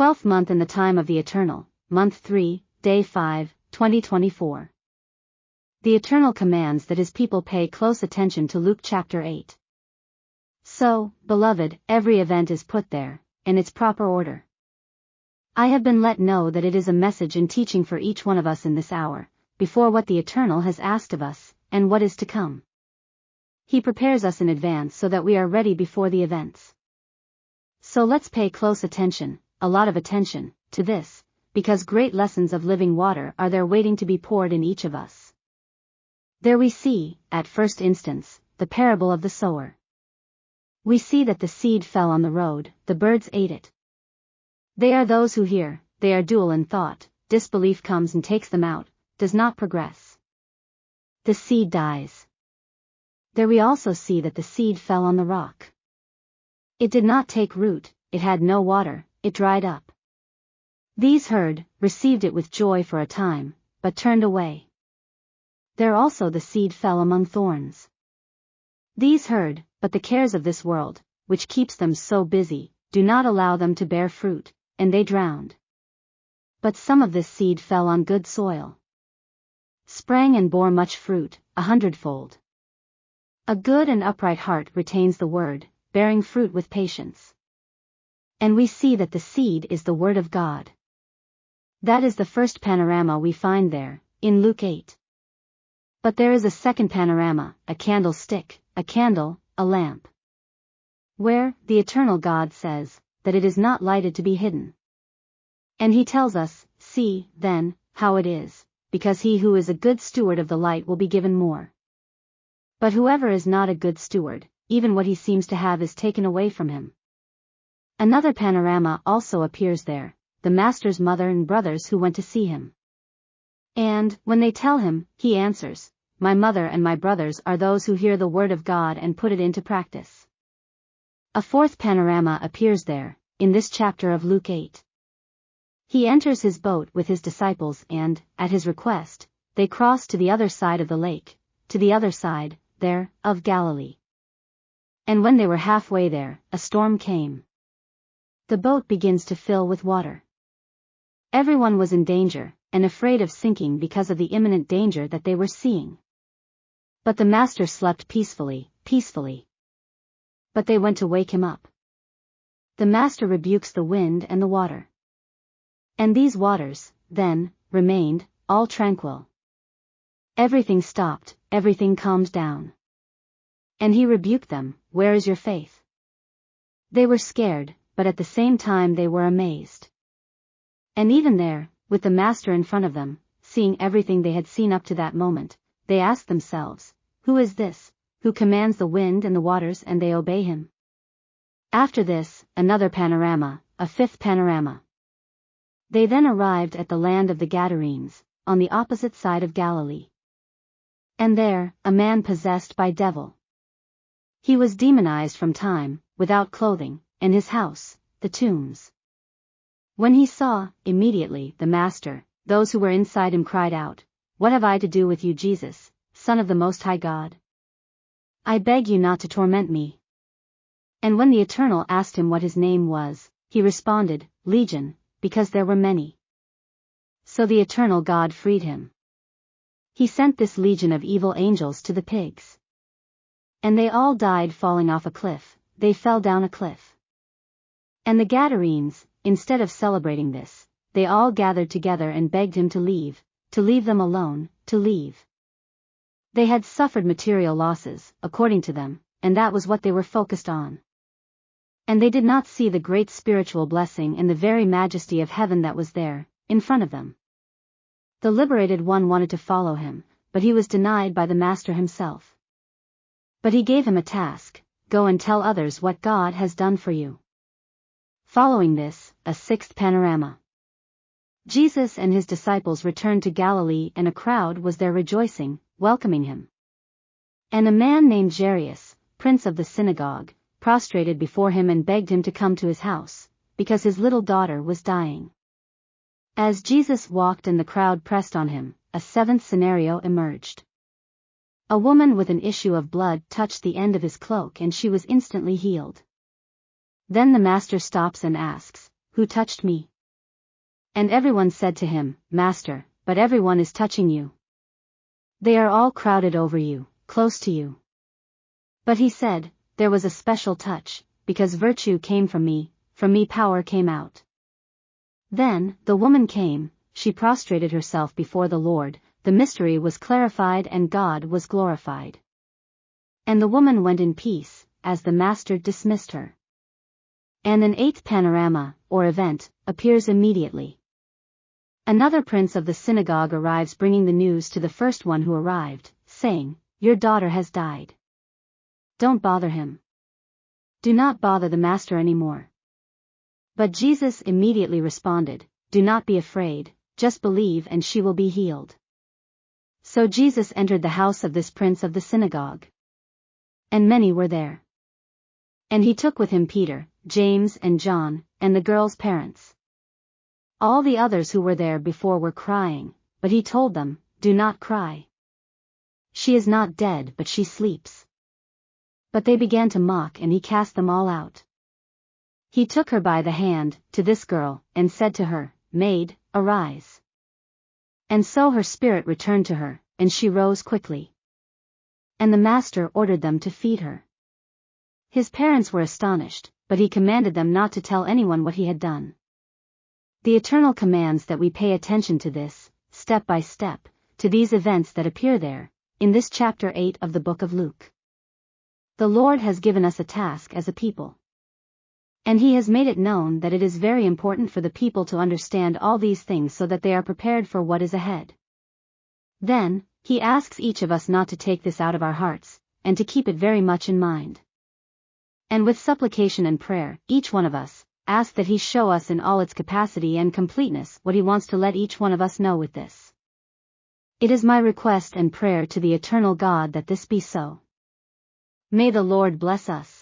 12th month in the time of the Eternal, month 3, day 5, 2024. The Eternal commands that his people pay close attention to Luke chapter 8. So, beloved, every event is put there, in its proper order. I have been let know that it is a message and teaching for each one of us in this hour, before what the Eternal has asked of us, and what is to come. He prepares us in advance so that we are ready before the events. So let's pay close attention, a lot of attention, to this, because great lessons of living water are there waiting to be poured in each of us. There we see, at first instance, the parable of the sower. We see that the seed fell on the road, the birds ate it. They are those who hear, they are dual in thought, disbelief comes and takes them out, does not progress. The seed dies. There we also see that the seed fell on the rock. It did not take root, it had no water, it dried up. These heard, received it with joy for a time, but turned away. There also the seed fell among thorns. These heard, but the cares of this world, which keeps them so busy, do not allow them to bear fruit, and they drowned. But some of this seed fell on good soil. Sprang and bore much fruit, 100-fold. A good and upright heart retains the word, bearing fruit with patience. And we see that the seed is the word of God. That is the first panorama we find there, in Luke 8. But there is a second panorama, a candlestick, a candle, a lamp. Where, the Eternal God says, that it is not lighted to be hidden. And he tells us, see, then, how it is, because he who is a good steward of the light will be given more. But whoever is not a good steward, even what he seems to have is taken away from him. Another panorama also appears there, the master's mother and brothers who went to see him. And, when they tell him, he answers, my mother and my brothers are those who hear the word of God and put it into practice. A fourth panorama appears there, in this chapter of Luke 8. He enters his boat with his disciples and, at his request, they cross to the other side of the lake, to the other side, there, of Galilee. And when they were halfway there, a storm came. The boat begins to fill with water. Everyone was in danger, and afraid of sinking because of the imminent danger that they were seeing. But the master slept peacefully. But they went to wake him up. The master rebukes the wind and the water. And these waters, then, remained, all tranquil. Everything stopped, everything calmed down. And he rebuked them, where is your faith? They were scared, but at the same time they were amazed. And even there, with the master in front of them, seeing everything they had seen up to that moment, they asked themselves, who is this, who commands the wind and the waters and they obey him? After this, another panorama, a fifth panorama. They then arrived at the land of the Gadarenes, on the opposite side of Galilee. And there, a man possessed by devil. He was demonized from time, without clothing, and his house, the tombs. When he saw, immediately, the master, those who were inside him cried out, what have I to do with you, Jesus, Son of the Most High God? I beg you not to torment me. And when the Eternal asked him what his name was, he responded, Legion, because there were many. So the Eternal God freed him. He sent this legion of evil angels to the pigs. And they all died falling off a cliff, they fell down a cliff. And the Gadarenes, instead of celebrating this, they all gathered together and begged him to leave them alone, to leave. They had suffered material losses, according to them, and that was what they were focused on. And they did not see the great spiritual blessing and the very majesty of heaven that was there, in front of them. The liberated one wanted to follow him, but he was denied by the master himself. But he gave him a task, go and tell others what God has done for you. Following this, a sixth panorama. Jesus and his disciples returned to Galilee and a crowd was there rejoicing, welcoming him. And a man named Jairus, prince of the synagogue, prostrated before him and begged him to come to his house, because his little daughter was dying. As Jesus walked and the crowd pressed on him, a seventh scenario emerged. A woman with an issue of blood touched the end of his cloak and she was instantly healed. Then the master stops and asks, who touched me?" And everyone said to him, "Master, but everyone is touching you. They are all crowded over you, close to you." But he said, "There was a special touch, because virtue came from me power came out." Then, the woman came, she prostrated herself before the Lord, the mystery was clarified and God was glorified. And the woman went in peace, as the Master dismissed her. And an eighth panorama, or event, appears immediately. Another prince of the synagogue arrives bringing the news to the first one who arrived, saying, "Your daughter has died. Don't bother him. Do not bother the Master anymore." But Jesus immediately responded, "Do not be afraid, just believe and she will be healed." So Jesus entered the house of this prince of the synagogue. And many were there. And he took with him Peter, James and John, and the girl's parents. All the others who were there before were crying, but he told them, "Do not cry. She is not dead but she sleeps." But they began to mock and he cast them all out. He took her by the hand, to this girl, and said to her, "Maid, arise." And so her spirit returned to her, and she rose quickly. And the Master ordered them to feed her. His parents were astonished, but he commanded them not to tell anyone what he had done. The Eternal commands that we pay attention to this, step by step, to these events that appear there, in this chapter 8 of the book of Luke. The Lord has given us a task as a people. And he has made it known that it is very important for the people to understand all these things so that they are prepared for what is ahead. Then, he asks each of us not to take this out of our hearts, and to keep it very much in mind. And with supplication and prayer, each one of us, ask that he show us in all its capacity and completeness what he wants to let each one of us know with this. It is my request and prayer to the eternal God that this be so. May the Lord bless us.